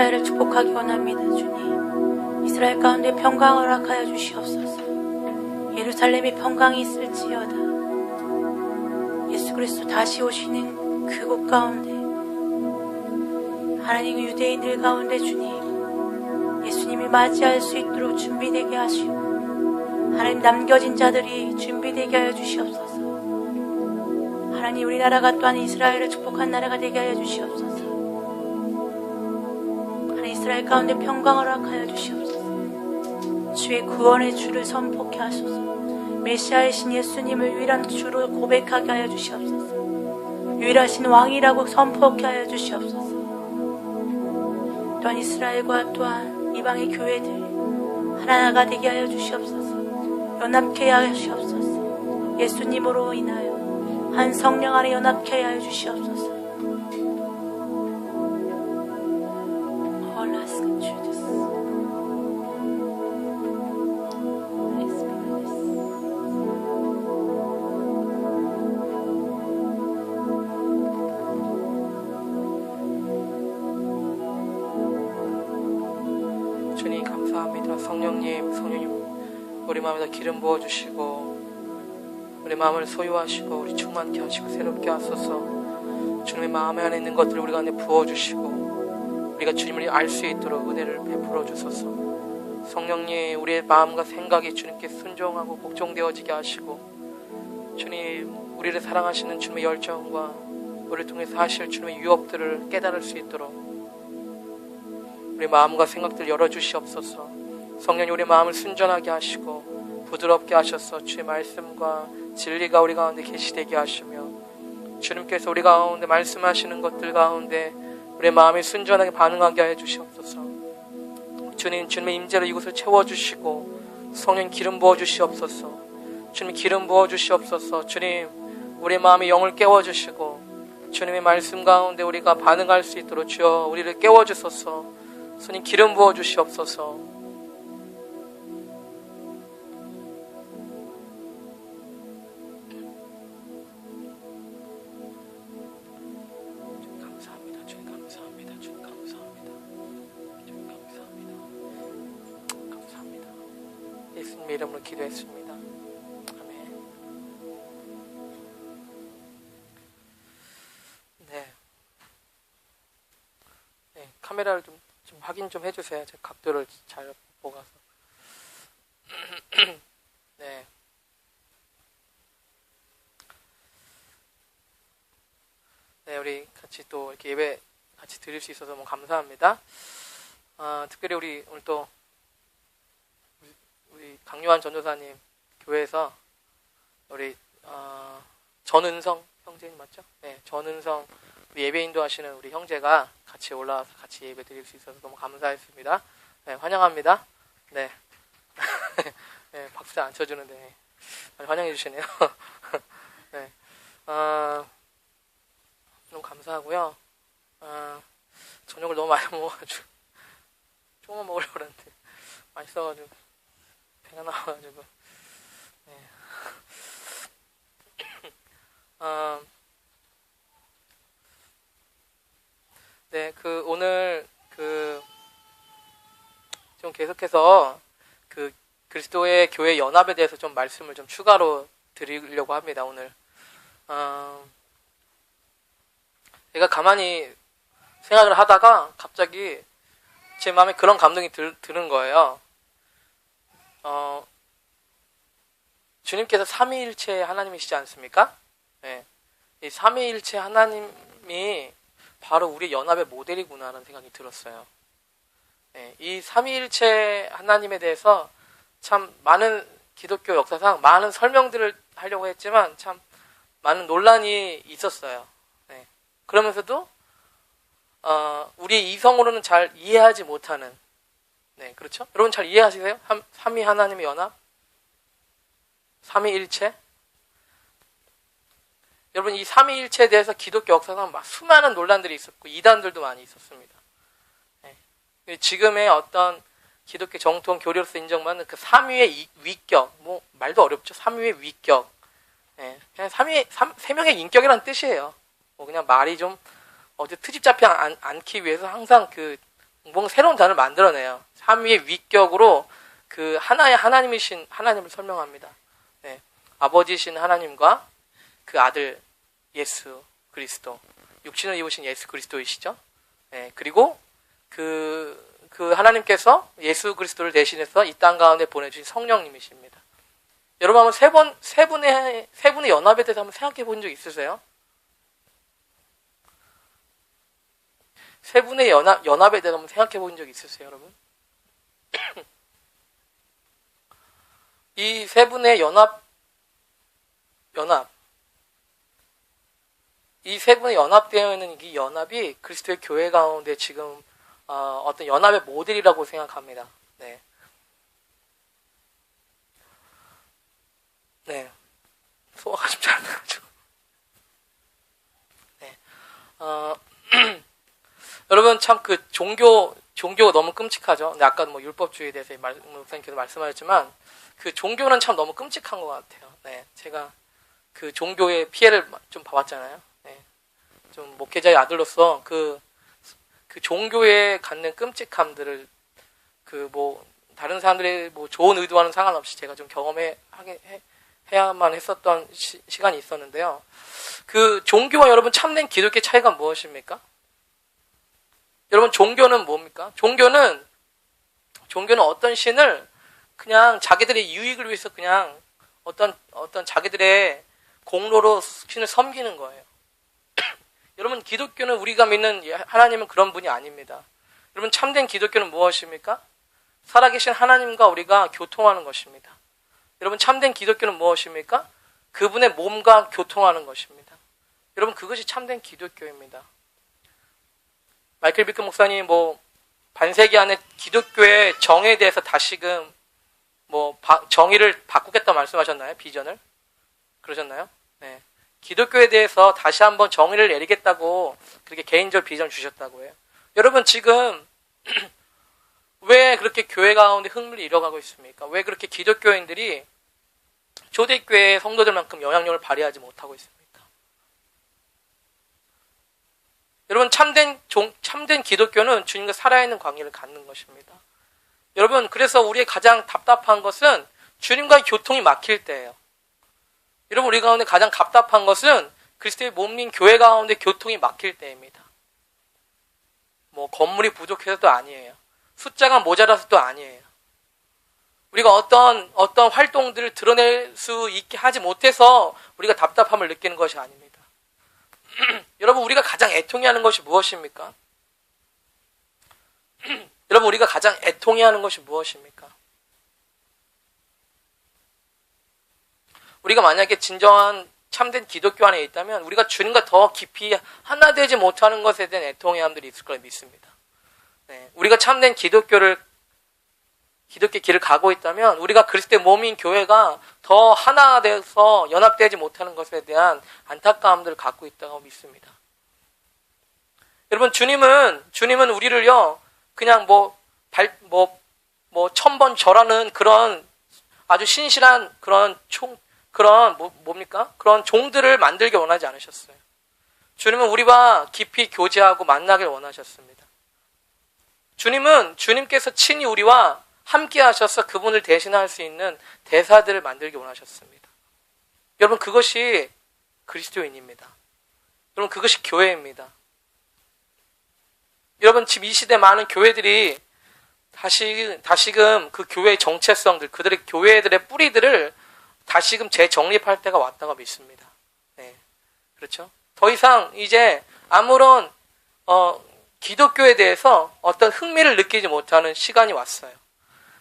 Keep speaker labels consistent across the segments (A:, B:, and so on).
A: 이스라엘을 축복하기 원합니다. 주님, 이스라엘 가운데 평강을 허락하여 주시옵소서. 예루살렘이 평강이 있을지어다. 예수 그리스도 다시 오시는 그곳 가운데, 하나님 유대인들 가운데 주님, 예수님이 맞이할 수 있도록 준비되게 하시고, 하나님 남겨진 자들이 준비되게 하여 주시옵소서. 하나님 우리나라가 또한 이스라엘을 축복한 나라가 되게 하여 주시옵소서. 하나님 이스라엘 가운데 평강을 허락하여 주시옵소서. 주의 구원의 주를 선포케 하소서. 메시아이신 예수님을 유일한 주로 고백하게 하여 주시옵소서. 유일하신 왕이라고 선포케 하여 주시옵소서. 또한 이스라엘과 또한 이방의 교회들 하나가 되게 하여 주시옵소서. 연합케 하시옵소서. 예수님으로 인하여 한 성령 안에 연합케 하여 주시옵소서.
B: 주님 감사합니다. 성령님 우리 마음에다 기름 부어주시고 우리 마음을 소유하시고 우리 충만케 하시고 새롭게 하소서. 주님의 마음 안에 있는 것들을 우리가 안에 부어주시고 우리가 주님을 알 수 있도록 은혜를 베풀어 주소서. 성령님 우리의 마음과 생각이 주님께 순종하고 복종되어지게 하시고 주님 우리를 사랑하시는 주님의 열정과 우리를 통해서 하실 주님의 유업들을 깨달을 수 있도록 우리 마음과 생각들 열어주시옵소서. 성령님 우리 마음을 순전하게 하시고 부드럽게 하셔서 주의 말씀과 진리가 우리 가운데 계시되게 하시며 주님께서 우리 가운데 말씀하시는 것들 가운데 우리 마음이 순전하게 반응하게 하여 주시옵소서. 주님 주님의 임재로 이곳을 채워주시고 성령 기름 부어주시옵소서. 주님 기름 부어주시옵소서. 주님 우리 마음의 영을 깨워주시고 주님의 말씀 가운데 우리가 반응할 수 있도록 주여 우리를 깨워주소서. 주님 기름 부어주시옵소서. 예수님의 이름으로 기도했습니다. 아멘. 네, 카메라를 좀 확인 좀 해주세요. 제 각도를 잘 보고 가서. 네. 네, 우리 같이 또 이렇게 예배 같이 드릴 수 있어서 너무 감사합니다. 특별히 우리 오늘 또 우리 강요한 전도사님 교회에서 우리 전은성 형제님 맞죠? 네, 전은성 우리 예배인도 하시는 우리 형제가 같이 올라와서 같이 예배 드릴 수 있어서 너무 감사했습니다. 네, 환영합니다. 네, 네 박수 잘 안 쳐주는데 환영해 주시네요. 네, 너무 감사하고요. 저녁을 너무 많이 먹어가지고 조금만 먹으려고 그랬는데 맛있어가지고 배가 나와가지고 네. 네, 오늘 좀 계속해서 그리스도의 교회 연합에 대해서 좀 말씀을 좀 추가로 드리려고 합니다. 오늘 제가 가만히 생각을 하다가 갑자기 제 마음에 그런 감동이 드는 거예요. 주님께서 삼위일체 하나님이시지 않습니까? 네. 이 삼위일체 하나님이 바로 우리 연합의 모델이구나라는 생각이 들었어요. 네. 이 삼위일체 하나님에 대해서 참 많은 기독교 역사상 많은 설명들을 하려고 했지만 참 많은 논란이 있었어요. 네. 그러면서도 우리 이성으로는 잘 이해하지 못하는 네, 그렇죠? 여러분 잘 이해하시세요? 삼위 하나님의 연합? 삼위일체? 여러분 이 삼위일체에 대해서 기독교 역사상 막 수많은 논란들이 있었고 이단들도 많이 있었습니다. 네. 지금의 어떤 기독교 정통 교리로서 인정받는 그 삼위의 위격, 뭐 말도 어렵죠. 삼위의 위격. 네. 그냥 세 명의 인격이라는 뜻이에요. 뭐 그냥 말이 좀 어디 트집 잡히 않기 위해서 항상 뭔가 새로운 단어를 만들어내요. 삼위의 위격으로 그 하나의 하나님이신 하나님을 설명합니다. 네. 아버지신 하나님과 그 아들 예수 그리스도, 육신을 입으신 예수 그리스도이시죠. 네. 그리고 그 하나님께서 예수 그리스도를 대신해서 이 땅 가운데 보내주신 성령님이십니다. 여러분 한번 세 분의 연합에 대해서 한번 생각해 본 적 있으세요? 세 분의 연합에 대해서 한번 생각해 본 적 있으세요, 여러분? 이 세 분의 연합, 이 세 분의 연합되어 있는 이 연합이 그리스도의 교회 가운데 지금 어떤 연합의 모델이라고 생각합니다. 네. 네. 소화가 좀 잘 안 나가지고. 네. 여러분 참 그 종교가 너무 끔찍하죠. 근데 아까 뭐 율법주의에 대해서 목사님께서 말씀하셨지만 그 종교는 참 너무 끔찍한 것 같아요. 네. 제가 그 종교의 피해를 좀 봐왔잖아요. 네. 좀 목회자의 아들로서 그 종교에 갖는 끔찍함들을 다른 사람들의 좋은 의도와는 상관없이 제가 좀 해야만 했었던 시간이 있었는데요. 그 종교와 여러분 참된 기독교의 차이가 무엇입니까? 여러분 종교는 뭡니까? 종교는 어떤 신을 그냥 자기들의 유익을 위해서 그냥 어떤 자기들의 공로로 신을 섬기는 거예요. 여러분 기독교는 우리가 믿는 하나님은 그런 분이 아닙니다. 여러분 참된 기독교는 무엇입니까? 살아계신 하나님과 우리가 교통하는 것입니다. 여러분 참된 기독교는 무엇입니까? 그분의 몸과 교통하는 것입니다. 여러분 그것이 참된 기독교입니다. 마이클 비크 목사님 반세기 안에 기독교의 정에 대해서 다시금 정의를 바꾸겠다 말씀하셨나요? 비전을? 그러셨나요? 네. 기독교에 대해서 다시 한번 정의를 내리겠다고 그렇게 개인적 비전을 주셨다고 해요. 여러분 지금 왜 그렇게 교회 가운데 흥미를 잃어가고 있습니까? 왜 그렇게 기독교인들이 초대교회 성도들만큼 영향력을 발휘하지 못하고 있습니까? 여러분 참된 기독교는 주님과 살아있는 관계를 갖는 것입니다. 여러분 그래서 우리의 가장 답답한 것은 주님과의 교통이 막힐 때예요. 여러분 우리 가운데 가장 답답한 것은 그리스도의 몸인 교회 가운데 교통이 막힐 때입니다. 건물이 부족해서도 아니에요. 숫자가 모자라서도 아니에요. 우리가 어떤 활동들을 드러낼 수 있게 하지 못해서 우리가 답답함을 느끼는 것이 아닙니다. 여러분 우리가 가장 애통해하는 것이 무엇입니까? 여러분 우리가 가장 애통해하는 것이 무엇입니까? 우리가 만약에 진정한 참된 기독교 안에 있다면 우리가 주님과 더 깊이 하나 되지 못하는 것에 대한 애통해함들이 있을 거라 믿습니다. 네. 우리가 참된 기독교의 길을 가고 있다면 우리가 그리스도의 몸인 교회가 더 하나 돼서 연합되지 못하는 것에 대한 안타까움들을 갖고 있다고 믿습니다. 여러분 주님은 우리를요 그냥 1000번 절하는 그런 아주 신실한 그런 그런 종들을 만들기 원하지 않으셨어요. 주님은 우리와 깊이 교제하고 만나길 원하셨습니다. 주님께서 친히 우리와 함께 하셔서 그분을 대신할 수 있는 대사들을 만들기 원하셨습니다. 여러분 그것이 그리스도인입니다. 여러분 그것이 교회입니다. 여러분 지금 이 시대 많은 교회들이 다시금 그 교회의 정체성들, 그들의 교회들의 뿌리들을 다시금 재정립할 때가 왔다고 믿습니다. 네, 그렇죠? 더 이상 이제 아무런 기독교에 대해서 어떤 흥미를 느끼지 못하는 시간이 왔어요.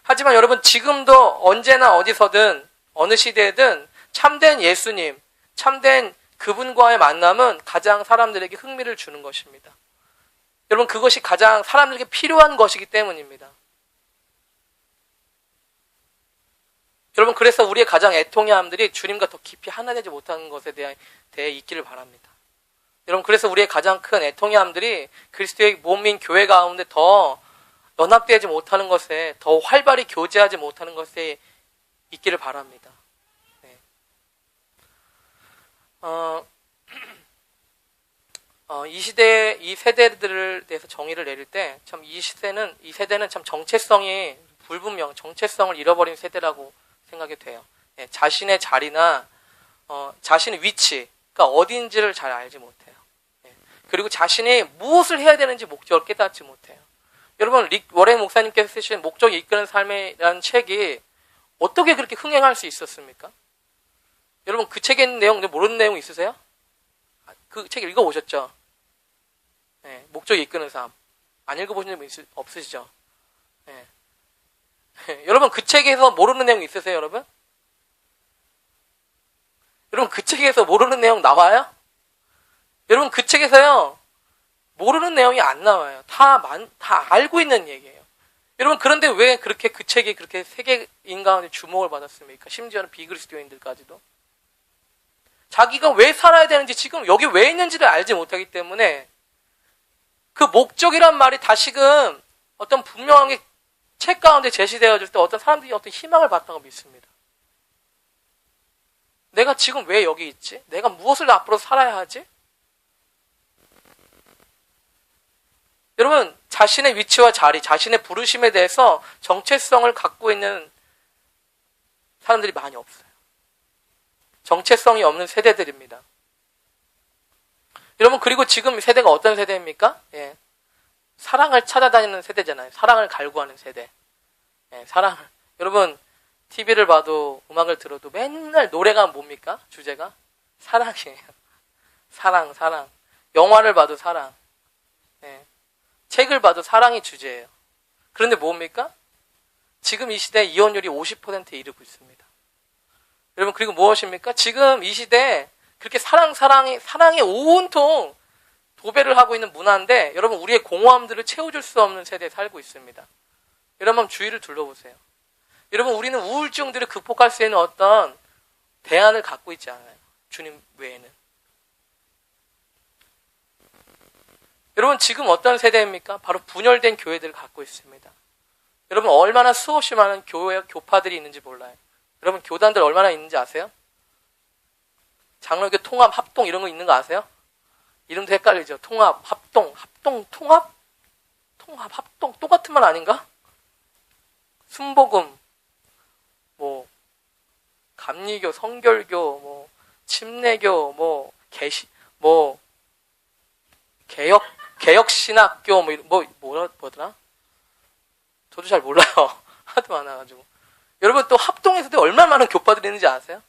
B: 하지만 여러분 지금도 언제나 어디서든 어느 시대에든 참된 예수님, 참된 그분과의 만남은 가장 사람들에게 흥미를 주는 것입니다. 여러분 그것이 가장 사람들에게 필요한 것이기 때문입니다. 여러분 그래서 우리의 가장 애통해함들이 주님과 더 깊이 하나 되지 못하는 것에 대해 있기를 바랍니다. 여러분 그래서 우리의 가장 큰 애통해함들이 그리스도의 몸인 교회 가운데 더 연합되지 못하는 것에, 더 활발히 교제하지 못하는 것에 있기를 바랍니다. 네. 이 시대, 이 세대들에 대해서 정의를 내릴 때, 참 이 세대는 참 정체성이 불분명, 정체성을 잃어버린 세대라고 생각이 돼요. 예, 자신의 자리나, 자신의 위치가 어딘지를 잘 알지 못해요. 예, 그리고 자신이 무엇을 해야 되는지 목적을 깨닫지 못해요. 여러분, 워렌 목사님께서 쓰신 목적이 이끄는 삶이라는 책이 어떻게 그렇게 흥행할 수 있었습니까? 여러분, 그 책에 있는 내용, 모르는 내용 있으세요? 그 책 읽어보셨죠? 네, 목적이 이끄는 삶. 안 읽어보신 분 없으시죠? 네. 여러분, 그 책에서 모르는 내용 있으세요, 여러분? 여러분, 그 책에서 모르는 내용 나와요? 여러분, 그 책에서요, 모르는 내용이 안 나와요. 다 알고 있는 얘기예요. 여러분, 그런데 왜 그렇게 그 책이 그렇게 세계인 가운데 주목을 받았습니까? 심지어는 비그리스도인들까지도. 자기가 왜 살아야 되는지, 지금 여기 왜 있는지를 알지 못하기 때문에 그 목적이란 말이 다시금 어떤 분명하게 책 가운데 제시되어질 때 어떤 사람들이 어떤 희망을 받다고 믿습니다. 내가 지금 왜 여기 있지? 내가 무엇을 앞으로 살아야 하지? 여러분, 자신의 위치와 자리, 자신의 부르심에 대해서 정체성을 갖고 있는 사람들이 많이 없어요. 정체성이 없는 세대들입니다. 여러분, 그리고 지금 세대가 어떤 세대입니까? 예. 사랑을 찾아다니는 세대잖아요. 사랑을 갈구하는 세대. 예, 여러분, TV를 봐도 음악을 들어도 맨날 노래가 뭡니까? 주제가? 사랑이에요. 사랑. 영화를 봐도 사랑. 예. 책을 봐도 사랑이 주제예요. 그런데 뭡니까? 지금 이 시대 이혼율이 50%에 이르고 있습니다. 여러분, 그리고 무엇입니까? 지금 이 시대에 그렇게 사랑이 온통 도배를 하고 있는 문화인데, 여러분, 우리의 공허함들을 채워줄 수 없는 세대에 살고 있습니다. 여러분, 주위를 둘러보세요. 여러분, 우리는 우울증들을 극복할 수 있는 어떤 대안을 갖고 있지 않아요. 주님 외에는. 여러분, 지금 어떤 세대입니까? 바로 분열된 교회들을 갖고 있습니다. 여러분, 얼마나 수없이 많은 교파들이 있는지 몰라요. 여러분, 교단들 얼마나 있는지 아세요? 장로교 통합, 합동 이런 거 있는 거 아세요? 이름도 헷갈리죠. 통합, 합동, 통합, 합동, 똑같은 말 아닌가? 순복음, 감리교, 성결교, 침례교, 개혁신학교, 뭐더라? 저도 잘 몰라요. 하도 많아가지고. 여러분, 또 합동에서도 얼마나 많은 교파들이 있는지 아세요?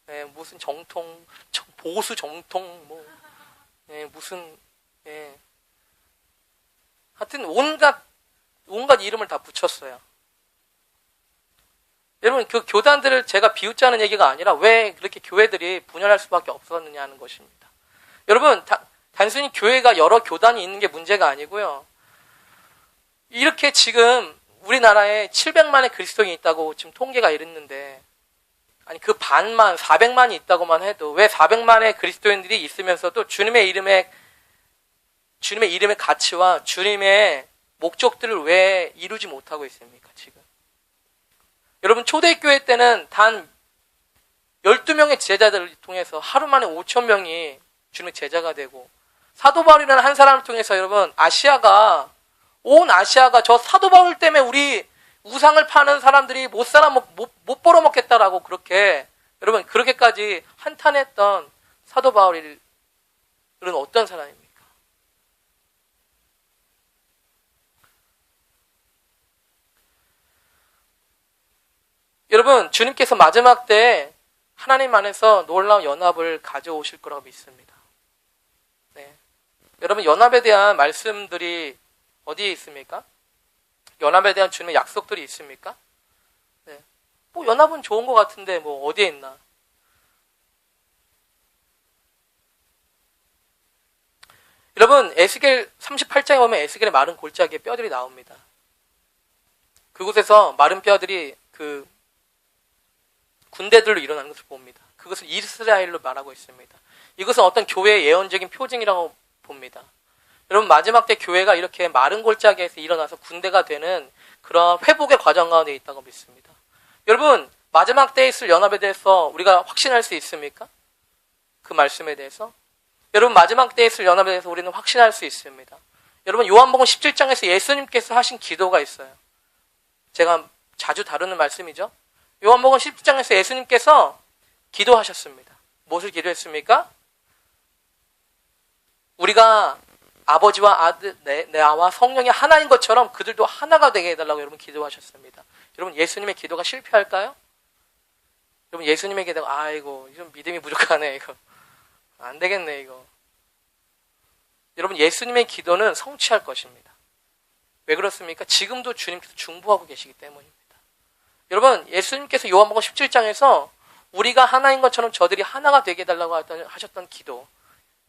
B: 예, 무슨 정통, 보수 정통, 하여튼 온갖 이름을 다 붙였어요. 여러분, 그 교단들을 제가 비웃자는 얘기가 아니라 왜 그렇게 교회들이 분열할 수밖에 없었느냐 하는 것입니다. 여러분, 단순히 교회가 여러 교단이 있는 게 문제가 아니고요. 이렇게 지금 우리나라에 700만의 그리스도인이 있다고 지금 통계가 이랬는데, 아니 그 반만 400만이 있다고만 해도 왜 400만의 그리스도인들이 있으면서도 주님의 이름의 가치와 주님의 목적들을 왜 이루지 못하고 있습니까, 지금? 여러분, 초대교회 때는 단 12명의 제자들을 통해서 하루 만에 5,000명이 주님의 제자가 되고, 사도 바울이라는 한 사람을 통해서 여러분, 온 아시아가 저 사도 바울 때문에 우리 우상을 파는 사람들이 못 벌어먹겠다라고 여러분, 그렇게까지 한탄했던 사도 바울은 어떤 사람입니까? 여러분, 주님께서 마지막 때에 하나님 안에서 놀라운 연합을 가져오실 거라고 믿습니다. 네. 여러분, 연합에 대한 말씀들이 어디에 있습니까? 연합에 대한 주님의 약속들이 있습니까? 네. 연합은 좋은 것 같은데 어디에 있나? 여러분, 에스겔 38장에 보면 에스겔의 마른 골짜기에 뼈들이 나옵니다. 그곳에서 마른 뼈들이 그 군대들로 일어나는 것을 봅니다. 그것을 이스라엘로 말하고 있습니다. 이것은 어떤 교회의 예언적인 표징이라고 봅니다. 여러분, 마지막 때 교회가 이렇게 마른 골짜기에서 일어나서 군대가 되는 그런 회복의 과정 가운데 있다고 믿습니다. 여러분, 마지막 때에 있을 연합에 대해서 우리가 확신할 수 있습니까? 그 말씀에 대해서? 여러분 마지막 때에 있을 연합에 대해서 우리는 확신할 수 있습니다. 여러분 요한복음 17장에서 예수님께서 하신 기도가 있어요. 제가 자주 다루는 말씀이죠. 요한복음 17장에서 예수님께서 기도하셨습니다. 무엇을 기도했습니까? 우리가 아버지와 아들, 나와 성령이 하나인 것처럼 그들도 하나가 되게 해달라고 여러분 기도하셨습니다. 여러분 예수님의 기도가 실패할까요? 여러분 예수님의 기도가 아이고 좀 믿음이 부족하네 이거 안 되겠네 이거. 여러분 예수님의 기도는 성취할 것입니다. 왜 그렇습니까? 지금도 주님께서 중보하고 계시기 때문입니다. 여러분 예수님께서 요한복음 17장에서 우리가 하나인 것처럼 저들이 하나가 되게 해달라고 하셨던 기도,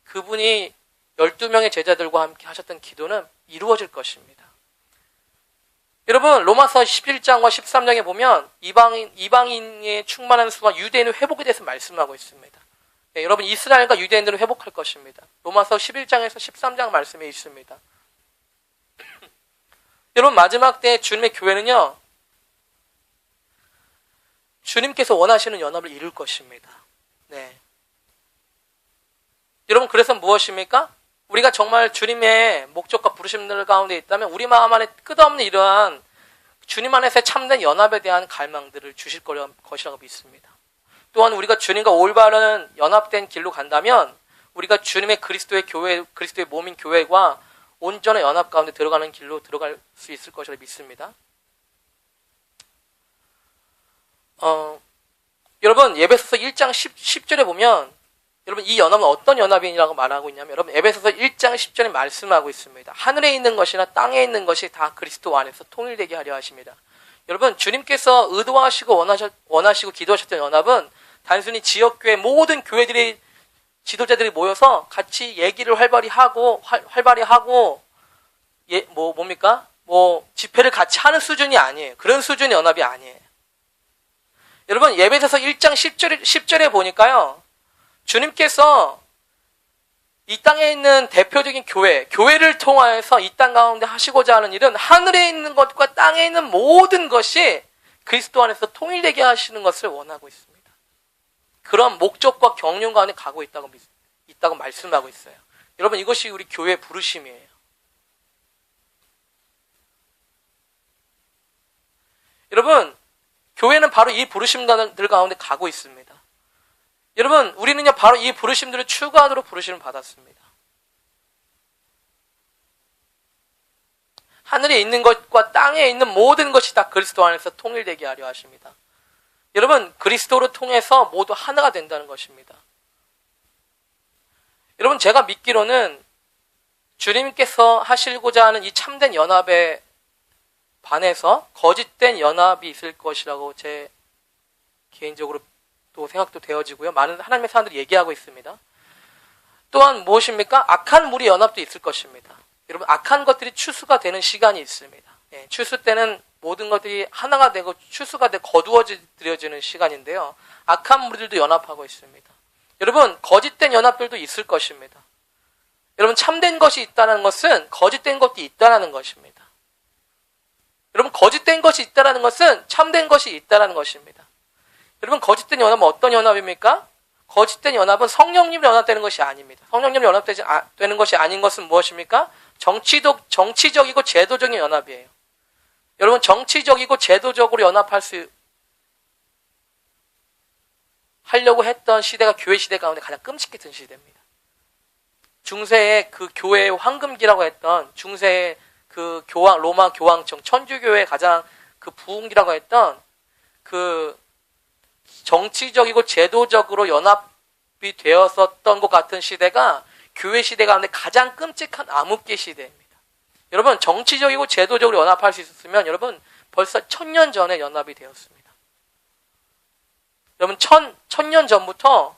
B: 그분이 12명의 제자들과 함께 하셨던 기도는 이루어질 것입니다. 여러분 로마서 11장과 13장에 보면 이방인의 충만한 수와 유대인의 회복에 대해서 말씀하고 있습니다. 네, 여러분 이스라엘과 유대인들은 회복할 것입니다. 로마서 11장에서 13장 말씀에 있습니다. 여러분 마지막 때 주님의 교회는요, 주님께서 원하시는 연합을 이룰 것입니다. 네. 여러분 그래서 무엇입니까? 우리가 정말 주님의 목적과 부르심들 가운데 있다면 우리 마음 안에 끝없는 이러한 주님 안에서의 참된 연합에 대한 갈망들을 주실 것이라고 믿습니다. 또한 우리가 주님과 올바른 연합된 길로 간다면 우리가 주님의 그리스도의 교회, 그리스도의 몸인 교회와 온전한 연합 가운데 들어가는 길로 들어갈 수 있을 것이라고 믿습니다. 여러분 에베소서 1장 10절에 보면 여러분 이 연합은 어떤 연합이라고 말하고 있냐면 여러분 에베소서 1장 10절에 말씀하고 있습니다. 하늘에 있는 것이나 땅에 있는 것이 다 그리스도 안에서 통일되게 하려 하십니다. 여러분 주님께서 의도하시고 원하시고 기도하셨던 연합은 단순히 지역교회 모든 교회들이 지도자들이 모여서 같이 얘기를 활발히 하고 집회를 같이 하는 수준이 아니에요. 그런 수준의 연합이 아니에요. 여러분 에베소서 1장 10절에 보니까요, 주님께서 이 땅에 있는 대표적인 교회를 통하여서 이 땅 가운데 하시고자 하는 일은 하늘에 있는 것과 땅에 있는 모든 것이 그리스도 안에서 통일되게 하시는 것을 원하고 있습니다. 그런 목적과 경륜 가운데 가고 있다고 말씀하고 있어요. 여러분 이것이 우리 교회의 부르심이에요. 여러분 교회는 바로 이 부르심들 가운데 가고 있습니다. 여러분 우리는요 바로 이 부르심들을 추구하도록 부르심을 받았습니다. 하늘에 있는 것과 땅에 있는 모든 것이 다 그리스도 안에서 통일되게 하려 하십니다. 여러분 그리스도를 통해서 모두 하나가 된다는 것입니다. 여러분 제가 믿기로는 주님께서 하시고자 하는 이 참된 연합에 반해서 거짓된 연합이 있을 것이라고 제 개인적으로 또 생각도 되어지고요. 많은 하나님의 사람들이 얘기하고 있습니다. 또한 무엇입니까? 악한 무리 연합도 있을 것입니다. 여러분 악한 것들이 추수가 되는 시간이 있습니다. 추수 때는 모든 것들이 하나가 되고 추수가 되고 거두어지는 시간인데요. 악한 무리들도 연합하고 있습니다. 여러분 거짓된 연합들도 있을 것입니다. 여러분 참된 것이 있다는 것은 거짓된 것도 있다는 것입니다. 여러분 거짓된 것이 있다는 것은 참된 것이 있다는 것입니다. 여러분 거짓된 연합은 어떤 연합입니까? 거짓된 연합은 성령님이 연합되는 것이 아닙니다. 성령님이 연합되는 것이 아닌 것은 무엇입니까? 정치적이고 제도적인 연합이에요. 여러분 정치적이고 제도적으로 하려고 했던 시대가 교회 시대 가운데 가장 끔찍했던 시대입니다. 중세의 그 교회의 황금기라고 했던 중세의 그 로마 교황청 천주교회 가장 그 부흥기라고 했던 그 정치적이고 제도적으로 연합이 되었었던 것 같은 시대가 교회 시대 가운데 가장 끔찍한 암흑기 시대입니다. 여러분 정치적이고 제도적으로 연합할 수 있었으면 여러분 벌써 1000년 전에 연합이 되었습니다. 여러분 1000년 전부터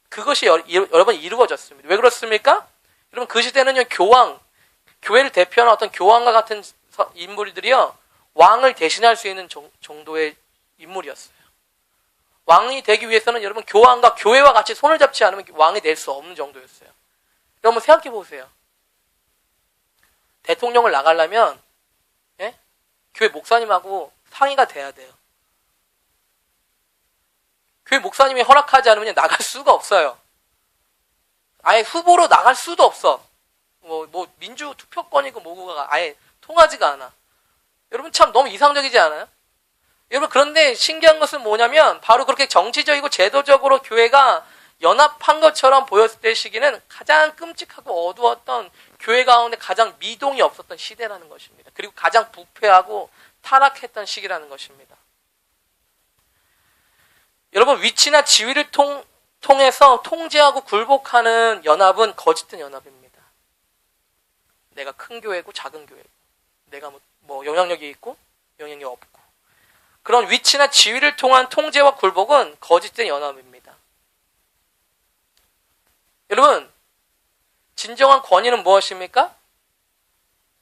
B: 그것이 여러분 이루어졌습니다. 왜 그렇습니까? 여러분 그 시대는요 교회를 대표하는 어떤 교황과 같은 인물들이요 왕을 대신할 수 있는 정도의 인물이었어요. 왕이 되기 위해서는 여러분 교황과 교회와 같이 손을 잡지 않으면 왕이 될 수 없는 정도였어요. 여러분 생각해 보세요. 대통령을 나가려면 교회 목사님하고 상의가 돼야 돼요. 교회 목사님이 허락하지 않으면 나갈 수가 없어요. 아예 후보로 나갈 수도 없어. 뭐 민주 투표권이고 뭐고가 아예 통하지가 않아. 여러분 참 너무 이상적이지 않아요? 여러분 그런데 신기한 것은 뭐냐면 바로 그렇게 정치적이고 제도적으로 교회가 연합한 것처럼 보였을 때 시기는 가장 끔찍하고 어두웠던 교회 가운데 가장 미동이 없었던 시대라는 것입니다. 그리고 가장 부패하고 타락했던 시기라는 것입니다. 여러분 위치나 지위를 통해서 통제하고 굴복하는 연합은 거짓된 연합입니다. 내가 큰 교회고 작은 교회고 내가 뭐 영향력이 있고 영향력이 없고 그런 위치나 지위를 통한 통제와 굴복은 거짓된 연합입니다. 여러분 진정한 권위는 무엇입니까?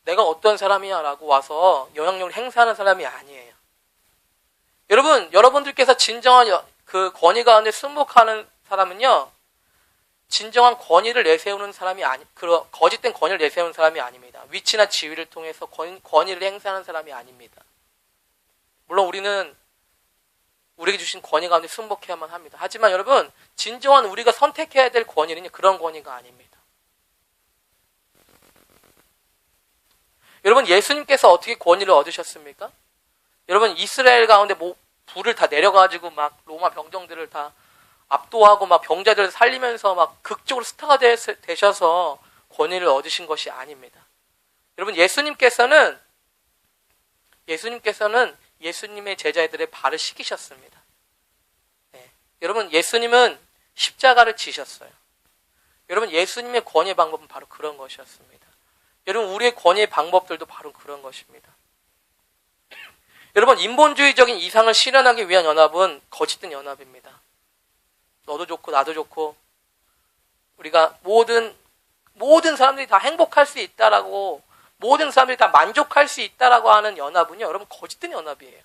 B: 내가 어떤 사람이야 라고 와서 영향력을 행사하는 사람이 아니에요. 여러분들께서 진정한 그 권위 가운데 승복하는 사람은요, 진정한 권위를 내세우는 사람이 거짓된 권위를 내세우는 사람이 아닙니다. 위치나 지위를 통해서 권위를 행사하는 사람이 아닙니다. 물론 우리는 우리에게 주신 권위 가운데 승복해야만 합니다. 하지만 여러분, 진정한 우리가 선택해야 될 권위는 그런 권위가 아닙니다. 여러분, 예수님께서 어떻게 권위를 얻으셨습니까? 여러분, 이스라엘 가운데 불을 다 내려가지고 막 로마 병정들을 다 압도하고 막 병자들을 살리면서 막 극적으로 스타가 되셔서 권위를 얻으신 것이 아닙니다. 여러분, 예수님께서는 예수님의 제자들의 발을 씻기셨습니다. 네. 여러분, 예수님은 십자가를 지셨어요. 여러분, 예수님의 권위의 방법은 바로 그런 것이었습니다. 여러분, 우리의 권위의 방법들도 바로 그런 것입니다. 여러분, 인본주의적인 이상을 실현하기 위한 연합은 거짓된 연합입니다. 너도 좋고 나도 좋고 우리가 모든 사람들이 다 행복할 수 있다라고 모든 사람들이 다 만족할 수 있다라고 하는 연합은요, 여러분 거짓된 연합이에요.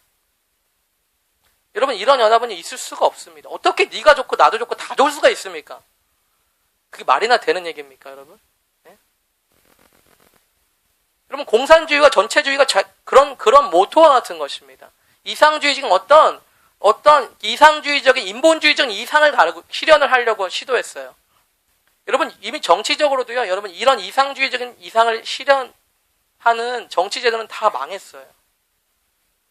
B: 여러분 이런 연합은 있을 수가 없습니다. 어떻게 네가 좋고 나도 좋고 다 좋을 수가 있습니까? 그게 말이나 되는 얘기입니까, 여러분? 네? 여러분 공산주의와 전체주의가 그런 모토와 같은 것입니다. 이상주의적인 어떤 이상주의적인 인본주의적인 이상을 다루고 실현을 하려고 시도했어요. 여러분 이미 정치적으로도요, 여러분 이런 이상주의적인 이상을 실현하는 정치 제도는 다 망했어요.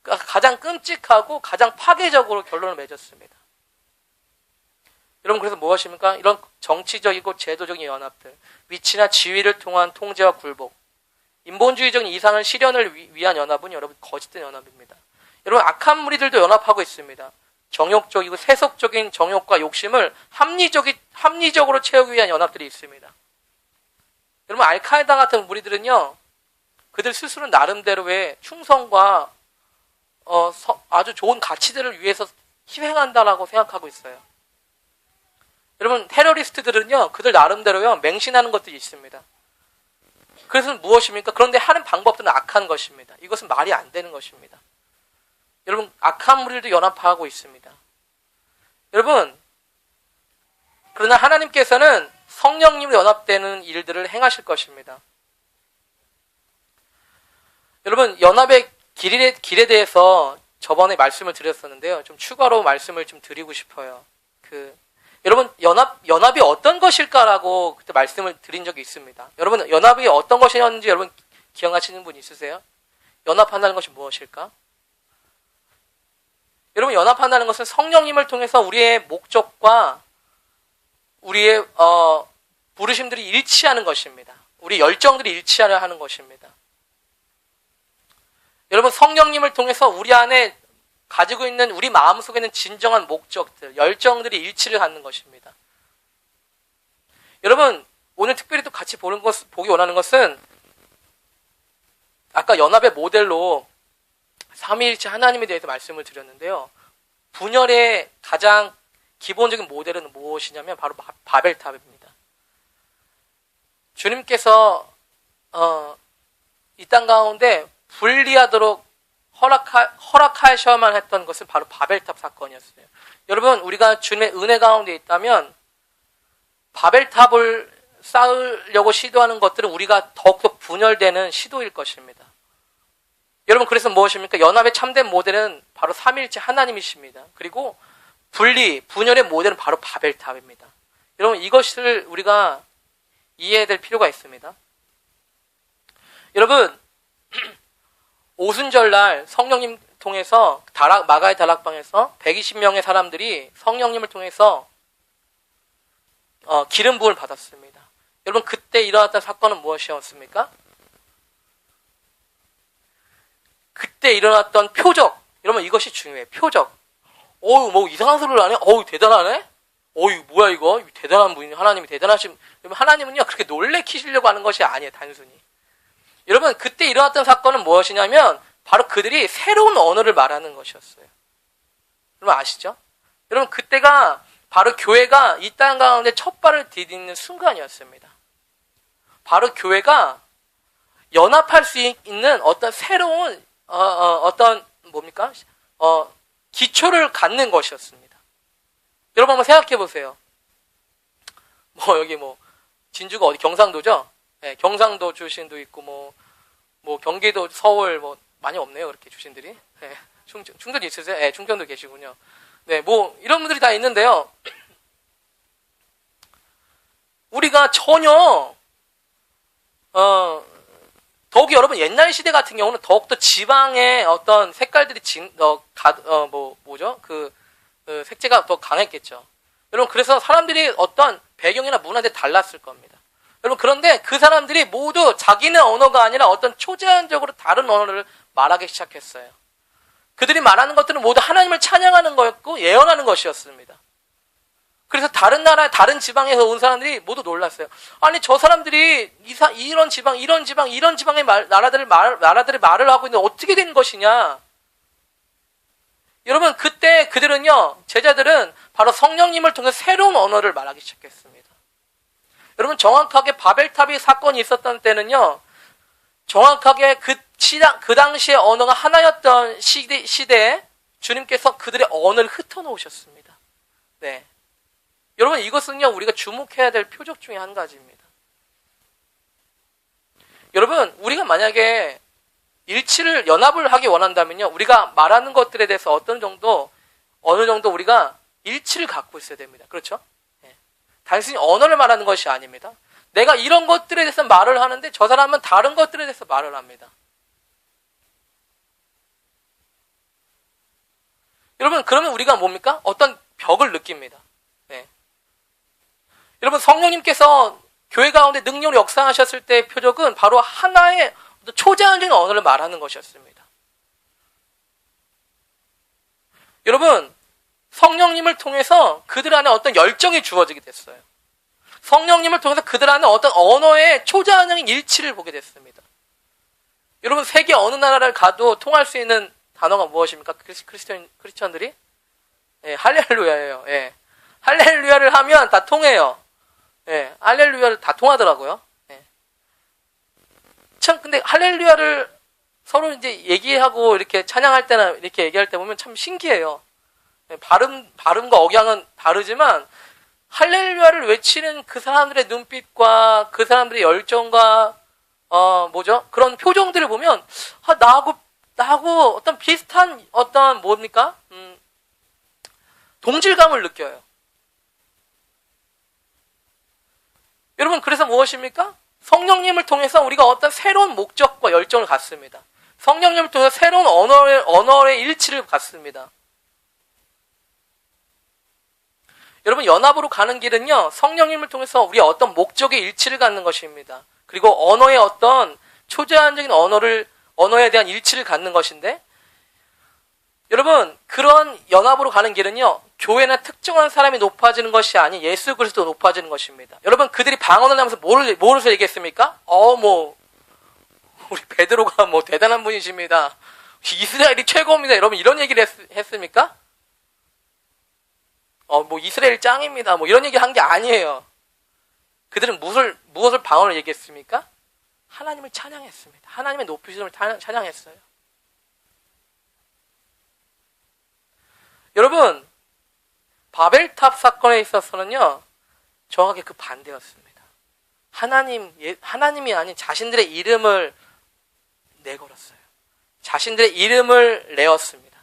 B: 그러니까 가장 끔찍하고 가장 파괴적으로 결론을 맺었습니다. 여러분 그래서 무엇입니까? 이런 정치적이고 제도적인 연합들, 위치나 지위를 통한 통제와 굴복, 인본주의적인 이상을 실현을 위한 연합은 여러분 거짓된 연합입니다. 여러분 악한 무리들도 연합하고 있습니다. 정욕적이고 세속적인 정욕과 욕심을 합리적으로 채우기 위한 연합들이 있습니다. 여러분 알카에다 같은 무리들은요, 그들 스스로 나름대로의 충성과 아주 좋은 가치들을 위해서 희생한다라고 생각하고 있어요. 여러분 테러리스트들은요, 그들 나름대로요 맹신하는 것들이 있습니다. 그래서 무엇입니까? 그런데 하는 방법들은 악한 것입니다. 이것은 말이 안 되는 것입니다. 여러분 악한 무리들도 연합하고 있습니다. 여러분 그러나 하나님께서는 성령님으로 연합되는 일들을 행하실 것입니다. 여러분 연합의 길에 대해서 저번에 말씀을 드렸었는데요. 좀 추가로 말씀을 좀 드리고 싶어요. 여러분 연합이 어떤 것일까라고 그때 말씀을 드린 적이 있습니다. 여러분 연합이 어떤 것이었는지 여러분 기억하시는 분 있으세요? 연합한다는 것이 무엇일까? 여러분 연합한다는 것은 성령님을 통해서 우리의 목적과 우리의 부르심들이 일치하는 것입니다. 우리 열정들이 일치하려 하는 것입니다. 여러분 성령님을 통해서 우리 안에 가지고 있는 우리 마음속에 있는 진정한 목적들, 열정들이 일치를 갖는 것입니다. 여러분 오늘 특별히 또 같이 보기 원하는 것은 아까 연합의 모델로 삼위일체 하나님에 대해서 말씀을 드렸는데요. 분열의 가장 기본적인 모델은 무엇이냐면 바로 바벨탑입니다. 주님께서 이 땅 가운데 분리하도록 허락하셔야만 했던 것은 바로 바벨탑 사건이었어요. 여러분 우리가 주님의 은혜 가운데 있다면 바벨탑을 쌓으려고 시도하는 것들은 우리가 더욱더 분열되는 시도일 것입니다. 여러분 그래서 무엇입니까? 연합의 참된 모델은 바로 삼위일체 하나님이십니다. 그리고 분열의 모델은 바로 바벨탑입니다. 여러분 이것을 우리가 이해해야 될 필요가 있습니다. 여러분, 오순절날 성령님 통해서 마가의 다락방에서 120명의 사람들이 성령님을 통해서 기름 부음을 받았습니다. 여러분, 그때 일어났던 사건은 무엇이었습니까? 그때 일어났던 표적. 여러분, 이것이 중요해요. 표적. 뭐 이상한 소리를 하네? 대단하네? 이거 뭐야 이거? 대단한 분이, 하나님이 대단하신. 여러분, 하나님은요, 그렇게 놀래키시려고 하는 것이 아니에요, 단순히. 여러분, 그때 일어났던 사건은 무엇이냐면 바로 그들이 새로운 언어를 말하는 것이었어요. 여러분 아시죠? 여러분, 그때가 바로 교회가 이 땅 가운데 첫 발을 디디는 순간이었습니다. 바로 교회가 연합할 수 있는 어떤 새로운 어떤 뭡니까? 기초를 갖는 것이었습니다. 여러분 한번 생각해 보세요. 여기 진주가 어디 경상도죠? 네, 경상도 출신도 있고 뭐 경기도, 서울 많이 없네요. 그렇게 출신들이. 네, 충전 있으세요? 네, 충전도 계시군요. 네, 이런 분들이 다 있는데요. 우리가 전혀 더욱이 여러분 옛날 시대 같은 경우는 더욱더 지방의 어떤 색깔들이 색채가 더 강했겠죠. 여러분, 그래서 사람들이 어떤 배경이나 문화들이 달랐을 겁니다. 여러분, 그런데 그 사람들이 모두 자기네 언어가 아니라 어떤 초제한적으로 다른 언어를 말하기 시작했어요. 그들이 말하는 것들은 모두 하나님을 찬양하는 거였고 예언하는 것이었습니다. 그래서 다른 나라, 다른 지방에서 온 사람들이 모두 놀랐어요. 아니, 저 사람들이 이런 지방의 나라들의 말을 하고 있는데 어떻게 된 것이냐? 여러분, 그때 그들은요, 제자들은 바로 성령님을 통해 새로운 언어를 말하기 시작했습니다. 여러분, 정확하게 바벨탑이 사건이 있었던 때는요, 정확하게 그 당시의 언어가 하나였던 시대에 주님께서 그들의 언어를 흩어놓으셨습니다. 네. 여러분, 이것은요, 우리가 주목해야 될 표적 중에 한 가지입니다. 여러분, 우리가 만약에 연합을 하기 원한다면요, 우리가 말하는 것들에 대해서 어느 정도 우리가 일치를 갖고 있어야 됩니다. 그렇죠? 네. 단순히 언어를 말하는 것이 아닙니다. 내가 이런 것들에 대해서 말을 하는데 저 사람은 다른 것들에 대해서 말을 합니다. 여러분, 그러면 우리가 뭡니까? 어떤 벽을 느낍니다. 네. 여러분, 성령님께서 교회 가운데 능력으로 역사하셨을 때의 표적은 바로 하나의 초제한적인 언어를 말하는 것이었습니다. 여러분, 성령님을 통해서 그들 안에 어떤 열정이 주어지게 됐어요. 성령님을 통해서 그들 안에 어떤 언어의 초자적인 일치를 보게 됐습니다. 여러분, 세계 어느 나라를 가도 통할 수 있는 단어가 무엇입니까? 크리스천들이? 예, 할렐루야예요. 예. 할렐루야를 하면 다 통해요. 예, 할렐루야를 다 통하더라고요. 예. 참, 근데 할렐루야를 서로 이제 얘기하고 이렇게 찬양할 때나 이렇게 얘기할 때 보면 참 신기해요. 예, 발음과 억양은 다르지만 할렐루야를 외치는 그 사람들의 눈빛과 그 사람들의 열정과 그런 표정들을 보면 나하고 어떤 비슷한 어떤 뭡니까? 동질감을 느껴요. 여러분, 그래서 무엇입니까? 성령님을 통해서 우리가 어떤 새로운 목적과 열정을 갖습니다. 성령님을 통해서 새로운 언어의 일치를 갖습니다. 여러분, 연합으로 가는 길은요, 성령님을 통해서 우리의 어떤 목적의 일치를 갖는 것입니다. 그리고 언어의 어떤 초제한적인 언어에 대한 일치를 갖는 것인데, 여러분, 그런 연합으로 가는 길은요, 교회나 특정한 사람이 높아지는 것이 아닌 예수 그리스도 높아지는 것입니다. 여러분, 그들이 방언을 하면서 뭐를 얘기했습니까? 우리 베드로가 대단한 분이십니다. 이스라엘이 최고입니다. 여러분, 이런 얘기를 했습니까? 이스라엘 짱입니다. 이런 얘기 한 게 아니에요. 그들은 무엇을 방언을 얘기했습니까? 하나님을 찬양했습니다. 하나님의 높으심을 찬양했어요. 여러분, 바벨탑 사건에 있어서는요, 정확하게 그 반대였습니다. 하나님이 아닌 자신들의 이름을 내걸었어요. 자신들의 이름을 내었습니다.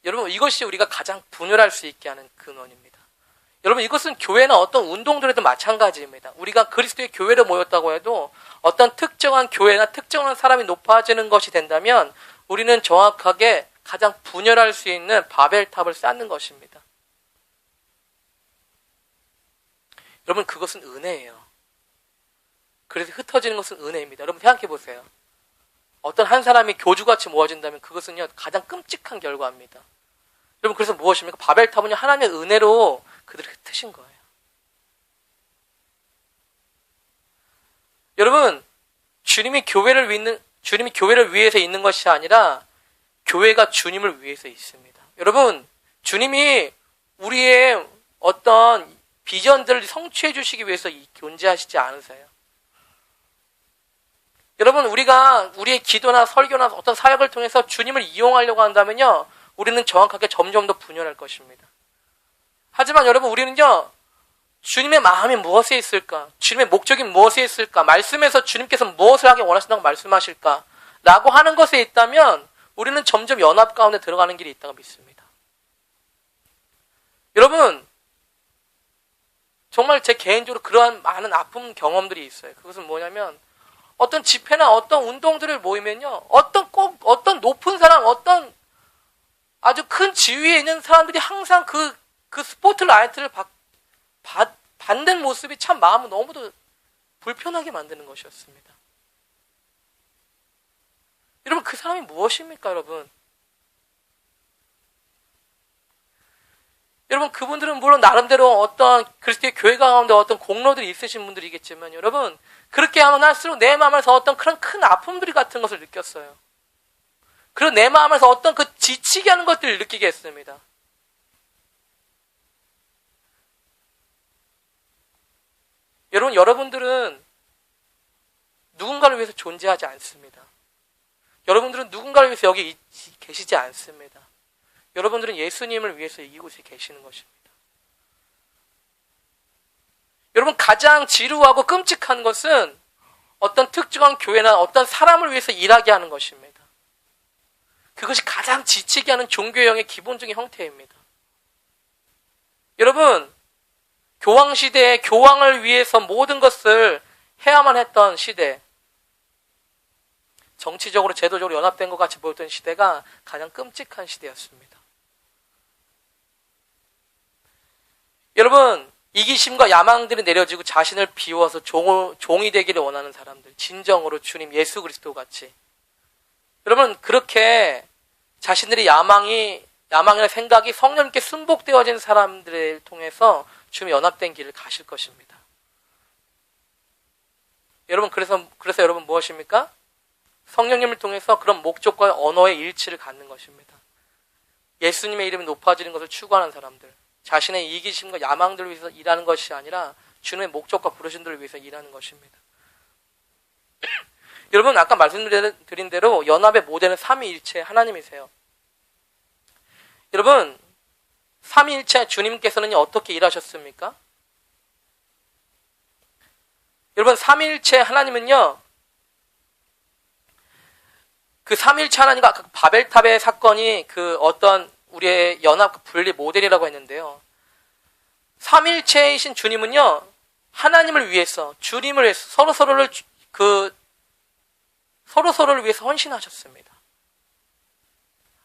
B: 여러분, 이것이 우리가 가장 분열할 수 있게 하는 근원입니다. 여러분, 이것은 교회나 어떤 운동들에도 마찬가지입니다. 우리가 그리스도의 교회로 모였다고 해도 어떤 특정한 교회나 특정한 사람이 높아지는 것이 된다면 우리는 정확하게 가장 분열할 수 있는 바벨탑을 쌓는 것입니다. 여러분, 그것은 은혜예요. 그래서 흩어지는 것은 은혜입니다. 여러분, 생각해 보세요. 어떤 한 사람이 교주같이 모아진다면 그것은요, 가장 끔찍한 결과입니다. 여러분, 그래서 무엇입니까? 바벨탑은요, 하나님의 은혜로 그들을 흩으신 거예요. 여러분, 주님이 교회를 위해서 있는 것이 아니라 교회가 주님을 위해서 있습니다. 여러분, 주님이 우리의 어떤 비전들을 성취해 주시기 위해서 존재하시지 않으세요. 여러분, 우리가 우리의 기도나 설교나 어떤 사역을 통해서 주님을 이용하려고 한다면요, 우리는 정확하게 점점 더 분열할 것입니다. 하지만 여러분, 우리는요, 주님의 마음이 무엇에 있을까? 주님의 목적이 무엇에 있을까? 말씀에서 주님께서 무엇을 하기 원하신다고 말씀하실까? 라고 하는 것에 있다면 우리는 점점 연합 가운데 들어가는 길이 있다고 믿습니다. 여러분, 정말 제 개인적으로 그러한 많은 아픈 경험들이 있어요. 그것은 뭐냐면 어떤 집회나 어떤 운동들을 모이면요, 어떤 높은 사람, 어떤 아주 큰 지위에 있는 사람들이 항상 그 스포트라이트를 받는 모습이 참 마음을 너무도 불편하게 만드는 것이었습니다. 여러분, 그 사람이 무엇입니까, 여러분? 여러분, 그분들은 물론 나름대로 어떤 그리스도의 교회 가운데 어떤 공로들이 있으신 분들이겠지만, 여러분, 그렇게 하면 할수록 내 마음에서 어떤 그런 큰 아픔들이 같은 것을 느꼈어요. 그리고 내 마음에서 어떤 그 지치게 하는 것들을 느끼게 했습니다. 여러분들은 누군가를 위해서 존재하지 않습니다. 여러분들은 누군가를 위해서 여기 계시지 않습니다. 여러분들은 예수님을 위해서 이곳에 계시는 것입니다. 여러분, 가장 지루하고 끔찍한 것은 어떤 특정한 교회나 어떤 사람을 위해서 일하게 하는 것입니다. 그것이 가장 지치게 하는 종교형의 기본적인 형태입니다. 여러분, 교황시대에 교황을 위해서 모든 것을 해야만 했던 시대, 정치적으로 제도적으로 연합된 것 같이 보였던 시대가 가장 끔찍한 시대였습니다. 여러분, 이기심과 야망들이 내려지고 자신을 비워서 종이 되기를 원하는 사람들, 진정으로 주님 예수 그리스도 같이, 여러분, 그렇게 자신들의 야망이나 생각이 성령님께 순복되어진 사람들을 통해서 주님 연합된 길을 가실 것입니다. 여러분, 그래서 여러분 무엇입니까? 성령님을 통해서 그런 목적과 언어의 일치를 갖는 것입니다. 예수님의 이름이 높아지는 것을 추구하는 사람들, 자신의 이기심과 야망들을 위해서 일하는 것이 아니라 주님의 목적과 부르심들을 위해서 일하는 것입니다. 여러분, 아까 말씀드린 대로 연합의 모델은 삼위일체 하나님이세요. 여러분, 삼위일체 주님께서는 어떻게 일하셨습니까? 여러분, 삼위일체 하나님은요, 그 삼위일체 하나님과 아까 바벨탑의 사건이 그 어떤 우리의 연합 분리 모델이라고 했는데요. 삼위일체이신 주님은요, 하나님을 위해서, 주님을 위해서 서로를 위해서 헌신하셨습니다.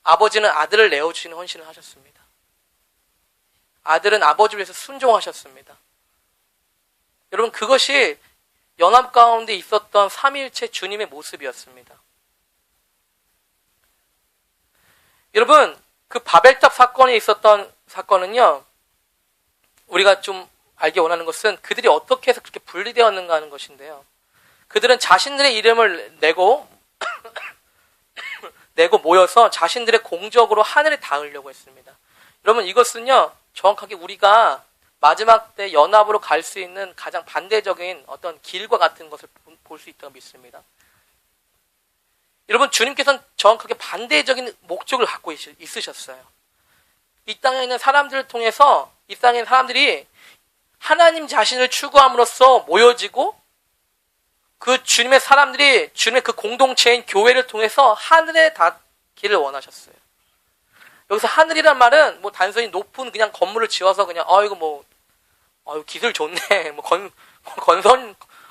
B: 아버지는 아들을 내어주시는 헌신을 하셨습니다. 아들은 아버지를 위해서 순종하셨습니다. 여러분, 그것이 연합 가운데 있었던 삼위일체 주님의 모습이었습니다. 여러분, 그 바벨탑 사건에 있었던 사건은요, 우리가 좀 알기 원하는 것은 그들이 어떻게 해서 그렇게 분리되었는가 하는 것인데요. 그들은 자신들의 이름을 내고 모여서 자신들의 공적으로 하늘에 닿으려고 했습니다. 여러분, 이것은요, 정확하게 우리가 마지막 때 연합으로 갈 수 있는 가장 반대적인 어떤 길과 같은 것을 볼 수 있다고 믿습니다. 여러분, 주님께서는 정확하게 반대적인 목적을 갖고 있으셨어요. 이 땅에 있는 사람들을 통해서 이 땅에 있는 사람들이 하나님 자신을 추구함으로써 모여지고 그 주님의 사람들이 주님의 그 공동체인 교회를 통해서 하늘에 닿기를 원하셨어요. 여기서 하늘이란 말은 뭐 단순히 높은 그냥 건물을 지어서 그냥 이거 뭐 기술 좋네. 뭐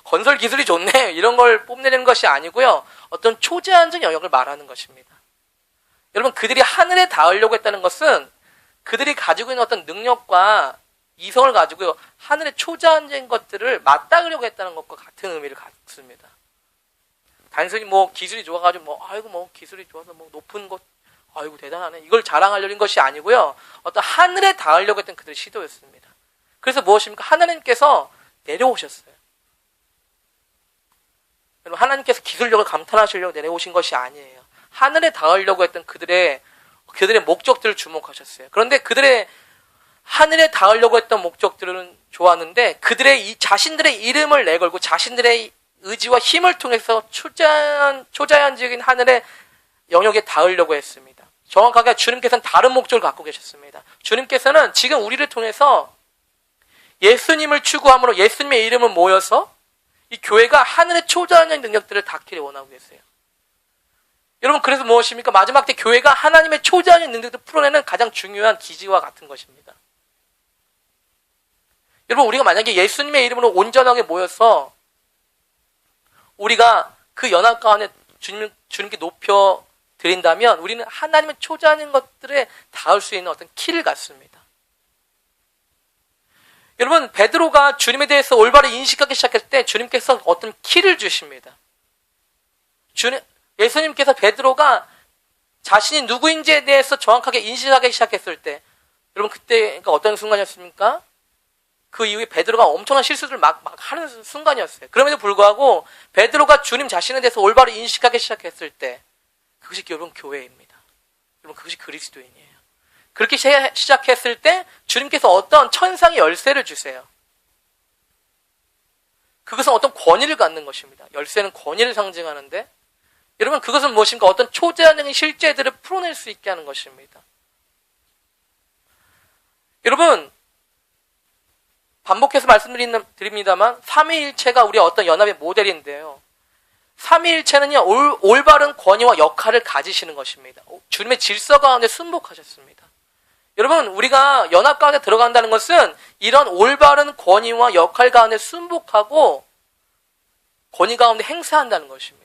B: 건설 기술이 좋네. 이런 걸 뽐내는 것이 아니고요. 어떤 초제한적 영역을 말하는 것입니다. 여러분, 그들이 하늘에 닿으려고 했다는 것은 그들이 가지고 있는 어떤 능력과 이성을 가지고 하늘의 초자연적인 것들을 맞닥으려고 했다는 것과 같은 의미를 갖습니다. 단순히 뭐 기술이 좋아가지고 기술이 좋아서 높은 곳, 대단하네. 이걸 자랑하려는 것이 아니고요. 어떤 하늘에 닿으려고 했던 그들의 시도였습니다. 그래서 무엇입니까? 하나님께서 내려오셨어요. 여러분, 하나님께서 기술력을 감탄하시려고 내려오신 것이 아니에요. 하늘에 닿으려고 했던 그들의 목적들을 주목하셨어요. 그런데 그들의 하늘에 닿으려고 했던 목적들은 좋았는데 그들의 자신들의 이름을 내걸고 자신들의 의지와 힘을 통해서 초자연적인 하늘의 영역에 닿으려고 했습니다. 정확하게 주님께서는 다른 목적을 갖고 계셨습니다. 주님께서는 지금 우리를 통해서 예수님을 추구함으로 예수님의 이름을 모여서 이 교회가 하늘의 초자연적인 능력들을 닿기를 원하고 계세요. 여러분, 그래서 무엇입니까? 마지막 때 교회가 하나님의 초자연적인 능력들을 풀어내는 가장 중요한 기지와 같은 것입니다. 여러분, 우리가 만약에 예수님의 이름으로 온전하게 모여서 우리가 그 연합 가운데 주님께 높여 드린다면 우리는 하나님의 초자연인 것들에 닿을 수 있는 어떤 키를 갖습니다. 여러분, 베드로가 주님에 대해서 올바로 인식하기 시작했을 때 주님께서 어떤 키를 주십니다. 예수님께서 베드로가 자신이 누구인지에 대해서 정확하게 인식하기 시작했을 때, 여러분, 그때가 어떤 순간이었습니까? 그 이후에 베드로가 엄청난 실수들을 막 하는 순간이었어요. 그럼에도 불구하고 베드로가 주님 자신에 대해서 올바로 인식하기 시작했을 때 그것이 여러분 교회입니다. 여러분, 그것이 그리스도인이에요. 그렇게 시작했을 때 주님께서 어떤 천상의 열쇠를 주세요. 그것은 어떤 권위를 갖는 것입니다. 열쇠는 권위를 상징하는데 여러분, 그것은 무엇입니까? 어떤 초제한적인 실제들을 풀어낼 수 있게 하는 것입니다. 여러분, 반복해서 말씀드립니다만 삼위일체가 우리의 어떤 연합의 모델인데요. 삼위일체는요, 올바른 권위와 역할을 가지시는 것입니다. 주님의 질서 가운데 순복하셨습니다. 여러분, 우리가 연합 가운데 들어간다는 것은 이런 올바른 권위와 역할 가운데 순복하고 권위 가운데 행사한다는 것입니다.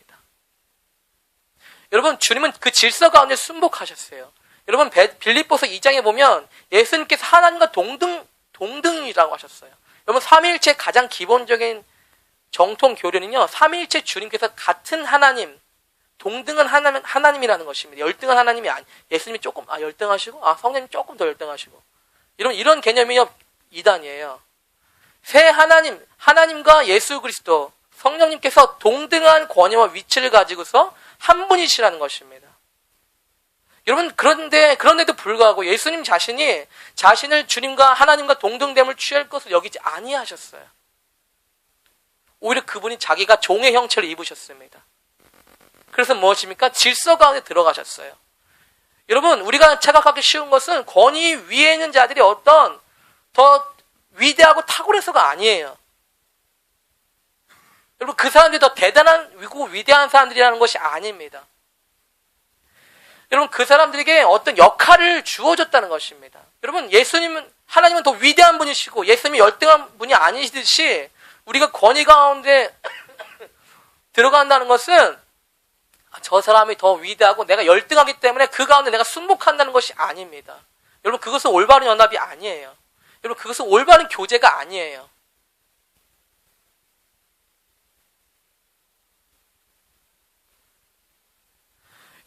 B: 여러분, 주님은 그 질서 가운데 순복하셨어요. 여러분, 빌립보서 2장에 보면 예수님께서 하나님과 동등이라고 하셨어요. 여러분, 삼위일체 가장 기본적인 정통 교리는요, 삼위일체 주님께서 같은 하나님, 동등한 하나님이라는 것입니다. 열등한 하나님이 예수님이 조금 열등하시고 성령님 조금 더 열등하시고 이런 개념이요, 이단이에요. 새 하나님과 예수 그리스도 성령님께서 동등한 권위와 위치를 가지고서 한 분이시라는 것입니다. 여러분, 그런데도 불구하고 예수님 자신이 자신을 주님과 하나님과 동등됨을 취할 것을 여기지 아니하셨어요. 오히려 그분이 자기가 종의 형체를 입으셨습니다. 그래서 무엇입니까? 질서 가운데 들어가셨어요. 여러분, 우리가 착각하기 쉬운 것은 권위 위에 있는 자들이 어떤 더 위대하고 탁월해서가 아니에요. 여러분, 그 사람들이 더 대단하고 위대한 사람들이라는 것이 아닙니다. 여러분, 그 사람들에게 어떤 역할을 주어졌다는 것입니다. 여러분, 하나님은 더 위대한 분이시고 예수님이 열등한 분이 아니시듯이 우리가 권위 가운데 들어간다는 것은 저 사람이 더 위대하고 내가 열등하기 때문에 그 가운데 내가 순복한다는 것이 아닙니다. 여러분, 그것은 올바른 연합이 아니에요. 여러분, 그것은 올바른 교제가 아니에요.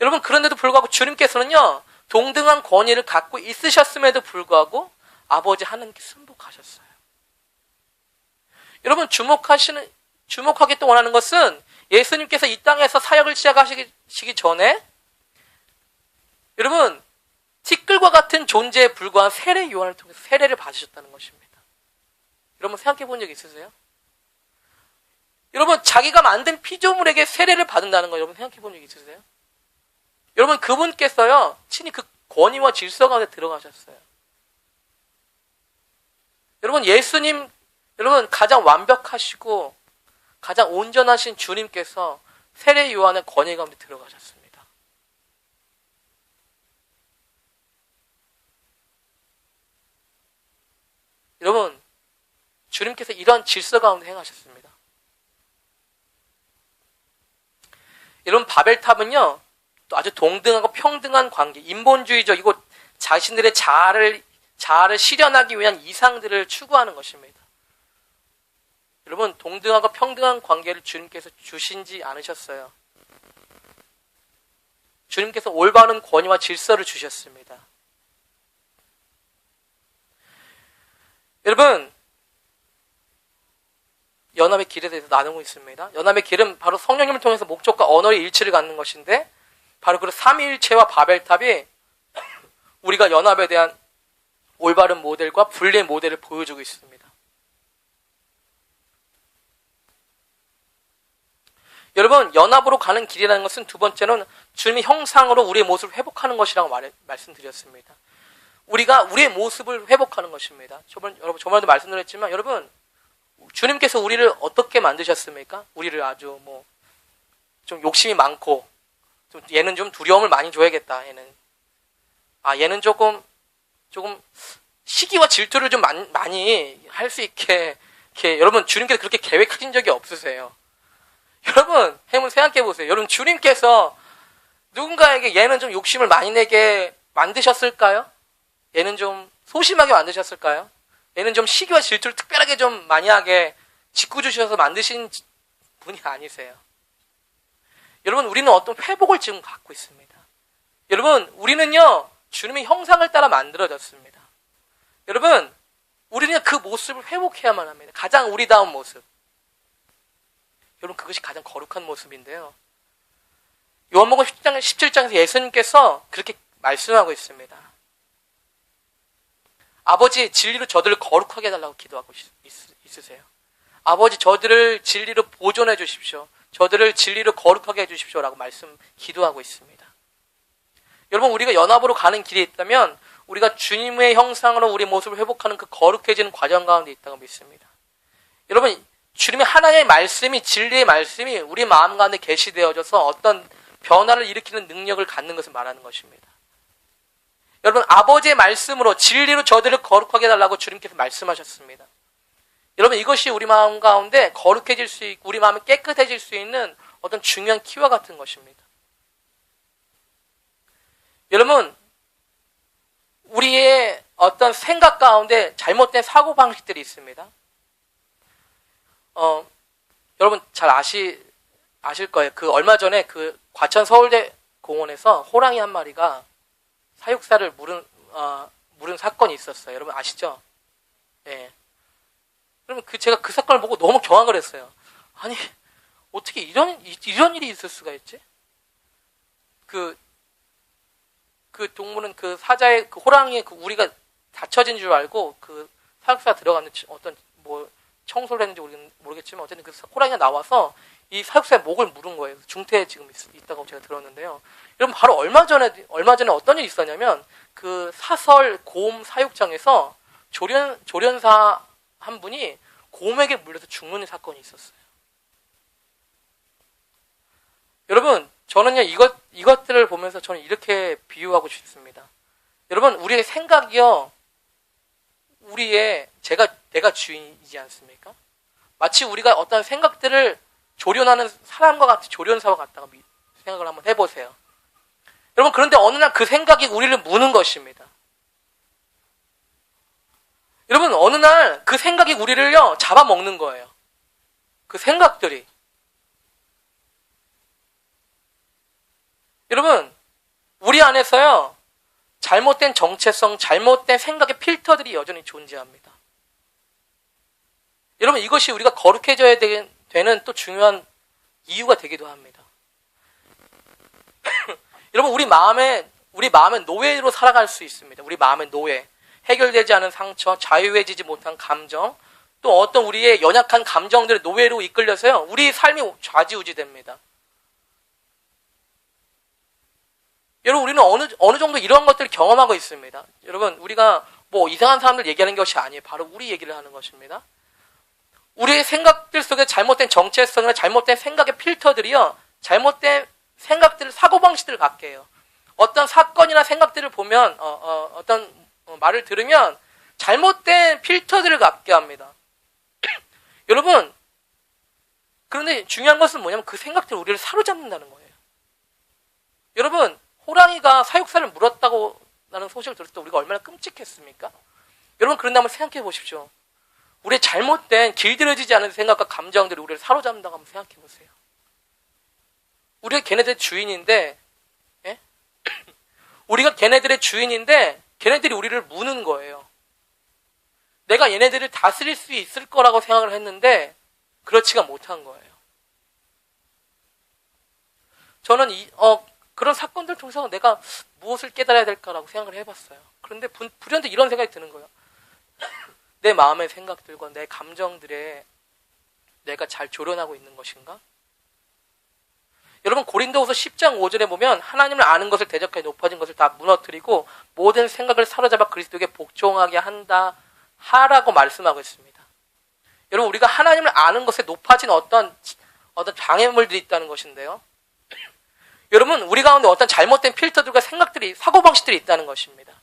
B: 여러분, 그런데도 불구하고 주님께서는요, 동등한 권위를 갖고 있으셨음에도 불구하고 아버지 하나님께 순복하셨어요. 여러분, 주목하기 또 원하는 것은 예수님께서 이 땅에서 사역을 시작하시기 전에 여러분, 티끌과 같은 존재에 불과한 세례 요한을 통해서 세례를 받으셨다는 것입니다. 여러분, 생각해 본 적 있으세요? 여러분, 자기가 만든 피조물에게 세례를 받는다는 거 여러분 생각해 본 적 있으세요? 여러분, 그분께서요, 친히 그 권위와 질서 가운데 들어가셨어요. 여러분, 여러분, 가장 완벽하시고 가장 온전하신 주님께서 세례 요한의 권위 가운데 들어가셨습니다. 여러분, 주님께서 이런 질서 가운데 행하셨습니다. 여러분, 바벨탑은요, 또 아주 동등하고 평등한 관계, 인본주의적이고 자신들의 자아를 실현하기 위한 이상들을 추구하는 것입니다. 여러분, 동등하고 평등한 관계를 주님께서 주신지 않으셨어요. 주님께서 올바른 권위와 질서를 주셨습니다. 여러분, 연합의 길에 대해서 나누고 있습니다. 연합의 길은 바로 성령님을 통해서 목적과 언어의 일치를 갖는 것인데, 바로 그 삼위일체와 바벨탑이 우리가 연합에 대한 올바른 모델과 분리의 모델을 보여주고 있습니다. 여러분, 연합으로 가는 길이라는 것은 두 번째는 주님의 형상으로 우리의 모습을 회복하는 것이라고 말씀드렸습니다. 우리가 우리의 모습을 회복하는 것입니다. 저번에도 말씀드렸지만, 여러분, 주님께서 우리를 어떻게 만드셨습니까? 우리를 아주 좀 욕심이 많고, 얘는 좀 두려움을 많이 줘야겠다, 얘는 조금 시기와 질투를 좀 많이 할 수 있게, 여러분, 주님께서 그렇게 계획하신 적이 없으세요. 여러분, 한번 생각해 보세요. 여러분, 주님께서 누군가에게 얘는 좀 욕심을 많이 내게 만드셨을까요? 얘는 좀 소심하게 만드셨을까요? 얘는 좀 시기와 질투를 특별하게 좀 많이 하게 짓궂으셔서 만드신 분이 아니세요. 여러분, 우리는 어떤 회복을 지금 갖고 있습니다. 여러분, 우리는요, 주님의 형상을 따라 만들어졌습니다. 여러분, 우리는 그 모습을 회복해야만 합니다. 가장 우리다운 모습. 여러분, 그것이 가장 거룩한 모습인데요. 요한복음 17장에서 예수님께서 그렇게 말씀하고 있습니다. 아버지, 진리로 저들을 거룩하게 해달라고 기도하고 있으세요. 아버지, 저들을 진리로 보존해 주십시오. 저들을 진리로 거룩하게 해주십시오. 라고 기도하고 있습니다. 여러분, 우리가 연합으로 가는 길이 있다면 우리가 주님의 형상으로 우리 모습을 회복하는 그 거룩해지는 과정 가운데 있다고 믿습니다. 여러분, 주님의 하나님의 말씀이, 진리의 말씀이 우리 마음 가운데 계시되어져서 어떤 변화를 일으키는 능력을 갖는 것을 말하는 것입니다. 여러분, 아버지의 말씀으로 진리로 저들을 거룩하게 해달라고 주님께서 말씀하셨습니다. 여러분, 이것이 우리 마음 가운데 거룩해질 수 있고 우리 마음이 깨끗해질 수 있는 어떤 중요한 키와 같은 것입니다. 여러분, 우리의 어떤 생각 가운데 잘못된 사고방식들이 있습니다. 여러분 잘 아실 거예요. 얼마 전에 과천 서울대 공원에서 호랑이 한 마리가 사육사를 물은 사건이 있었어요. 여러분 아시죠? 예. 그러면 제가 그 사건을 보고 너무 경악을 했어요. 아니, 어떻게 이런 일이 있을 수가 있지? 그 동물은 사자의 호랑이의 우리가 다쳐진 줄 알고 사육사가 들어갔는데 어떤 청소를 했는지 모르겠지만 어쨌든 호랑이가 나와서 이 사육사의 목을 물은 거예요. 중태에 지금 있다고 제가 들었는데요. 여러분, 바로 얼마 전에 어떤 일이 있었냐면 사설 곰 사육장에서 조련사 한 분이 곰에게 물려서 죽는 사건이 있었어요. 여러분, 저는요 이것들을 보면서 저는 이렇게 비유하고 싶습니다. 여러분, 우리의 생각이요, 내가 주인이지 않습니까? 마치 우리가 어떤 생각들을 조련하는 사람과 같이 조련사와 같다고 생각을 한번 해보세요. 여러분, 그런데 어느 날 그 생각이 우리를 무는 것입니다. 여러분, 어느 날 그 생각이 우리를요 잡아먹는 거예요. 그 생각들이. 여러분, 우리 안에서요 잘못된 정체성, 잘못된 생각의 필터들이 여전히 존재합니다. 여러분, 이것이 우리가 거룩해져야 되는 또 중요한 이유가 되기도 합니다. 여러분, 우리 마음의 노예로 살아갈 수 있습니다. 우리 마음의 노예. 해결되지 않은 상처, 자유해지지 못한 감정, 또 어떤 우리의 연약한 감정들의 노예로 이끌려서요, 우리 삶이 좌지우지됩니다. 여러분, 우리는 어느 정도 이러한 것들을 경험하고 있습니다. 여러분, 우리가 이상한 사람들 얘기하는 것이 아니에요. 바로 우리 얘기를 하는 것입니다. 우리의 생각들 속에 잘못된 정체성이나 잘못된 생각의 필터들이요, 잘못된 생각들을, 사고방식들을 갖게 해요. 어떤 사건이나 생각들을 보면, 어떤 말을 들으면 잘못된 필터들을 갖게 합니다. 여러분, 그런데 중요한 것은 뭐냐면 그 생각들이 우리를 사로잡는다는 거예요. 여러분, 호랑이가 사육사를 물었다고 라는 소식을 들었을 때 우리가 얼마나 끔찍했습니까? 여러분, 그런데 한번 생각해 보십시오. 우리의 잘못된 길들여지지 않은 생각과 감정들이 우리를 사로잡는다고 한번 생각해 보세요. 우리가 걔네들의 주인인데, 예? 우리가 걔네들의 주인인데 걔네들이 우리를 무는 거예요. 내가 얘네들을 다스릴 수 있을 거라고 생각을 했는데 그렇지가 못한 거예요. 저는 그런 사건들 통해서 내가 무엇을 깨달아야 될까라고 생각을 해봤어요. 그런데 불현듯 이런 생각이 드는 거예요. 내 마음의 생각들과 내 감정들에 내가 잘 조련하고 있는 것인가? 여러분, 고린도후서 10장 5절에 보면 하나님을 아는 것을 대적하여 높아진 것을 다 무너뜨리고 모든 생각을 사로잡아 그리스도에게 복종하게 한다 하라고 말씀하고 있습니다. 여러분, 우리가 하나님을 아는 것에 높아진 어떤 장애물들이 있다는 것인데요. 여러분, 우리 가운데 어떤 잘못된 필터들과 생각들이, 사고방식들이 있다는 것입니다.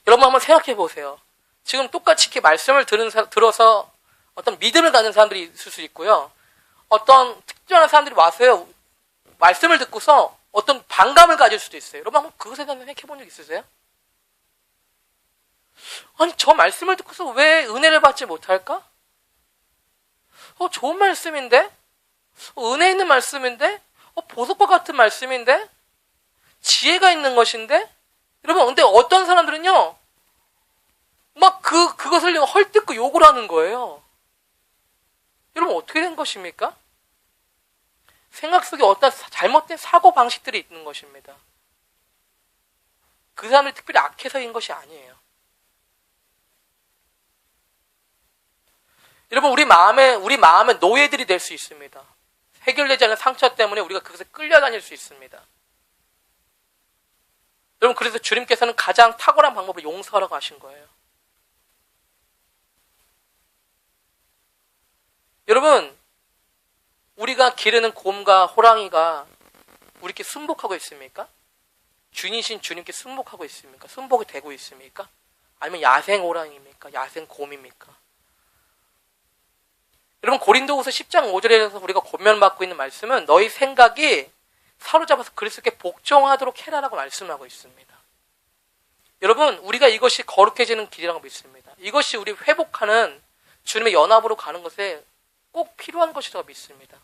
B: 여러분, 한번 생각해 보세요. 지금 똑같이 이렇게 말씀을 들어서 어떤 믿음을 갖는 사람들이 있을 수 있고요. 어떤 특정한 사람들이 와서요, 말씀을 듣고서 어떤 반감을 가질 수도 있어요. 여러분, 한번 그것에 대한 생각해 본 적 있으세요? 아니, 저 말씀을 듣고서 왜 은혜를 받지 못할까? 좋은 말씀인데? 은혜 있는 말씀인데? 보석과 같은 말씀인데? 지혜가 있는 것인데? 여러분, 근데 어떤 사람들은요, 막 그것을 헐뜯고 욕을 하는 거예요. 여러분, 어떻게 된 것입니까? 생각 속에 어떤 잘못된 사고방식들이 있는 것입니다. 그 사람들이 특별히 악해서인 것이 아니에요. 여러분, 우리 마음에 노예들이 될 수 있습니다. 해결되지 않은 상처 때문에 우리가 그것에 끌려다닐 수 있습니다. 여러분, 그래서 주님께서는 가장 탁월한 방법을 용서하라고 하신 거예요. 여러분, 우리가 기르는 곰과 호랑이가 우리께 순복하고 있습니까? 주인이신 주님께 순복하고 있습니까? 순복이 되고 있습니까? 아니면 야생 호랑이입니까? 야생 곰입니까? 여러분, 고린도후서 10장 5절에서 우리가 권면받고 있는 말씀은 너희 생각이 사로잡아서 그리스도께 복종하도록 해라라고 말씀하고 있습니다. 여러분, 우리가 이것이 거룩해지는 길이라고 믿습니다. 이것이 우리 회복하는 주님의 연합으로 가는 것에 꼭 필요한 것이라고 믿습니다.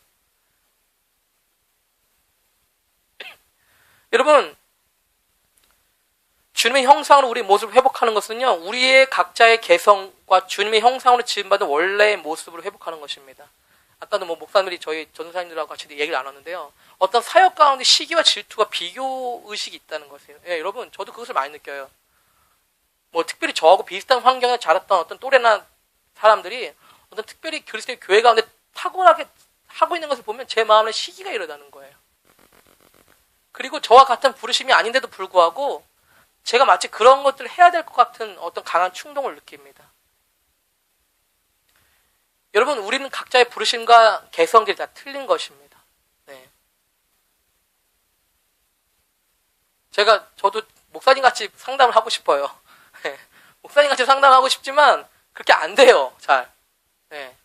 B: 여러분, 주님의 형상으로 우리 모습을 회복하는 것은요, 우리의 각자의 개성과 주님의 형상으로 지음받은 원래의 모습으로 회복하는 것입니다. 아까도 목사님들이 저희 전도사님들하고 같이 얘기를 나눴는데요. 어떤 사역 가운데 시기와 질투와 비교 의식이 있다는 것이에요. 예, 여러분, 저도 그것을 많이 느껴요. 특별히 저하고 비슷한 환경에 자랐던 어떤 또래나 사람들이 어떤 특별히 그리스도의 교회 가운데 탁월하게 하고 있는 것을 보면 제 마음에 시기가 일어나는 거예요. 그리고 저와 같은 부르심이 아닌데도 불구하고 제가 마치 그런 것들을 해야 될 것 같은 어떤 강한 충동을 느낍니다. 여러분, 우리는 각자의 부르심과 개성들이 다 틀린 것입니다. 네. 저도 목사님 같이 상담을 하고 싶어요. 네. 목사님 같이 상담하고 싶지만 그렇게 안 돼요, 잘. 네.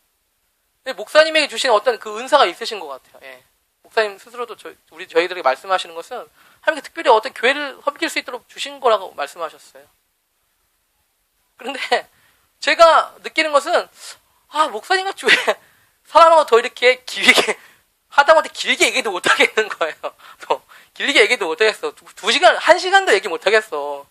B: 목사님에게 주신 어떤 그 은사가 있으신 것 같아요. 예. 목사님 스스로도 저희들에게 말씀하시는 것은 하나님께 특별히 어떤 교회를 섬길 수 있도록 주신 거라고 말씀하셨어요. 그런데 제가 느끼는 것은 목사님같이 왜 사람하고 더 이렇게 길게 하다못해 길게 얘기도 못하겠는 거예요. 더 길게 얘기도 못하겠어. 2시간, 1시간도 얘기 못하겠어.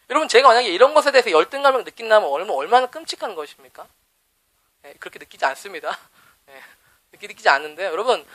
B: 여러분, 제가 만약에 이런 것에 대해서 열등감을 느낀다면 얼마나 끔찍한 것입니까? 네, 그렇게 느끼지 않습니다. 네, 그렇게 느끼지 않는데, 여러분,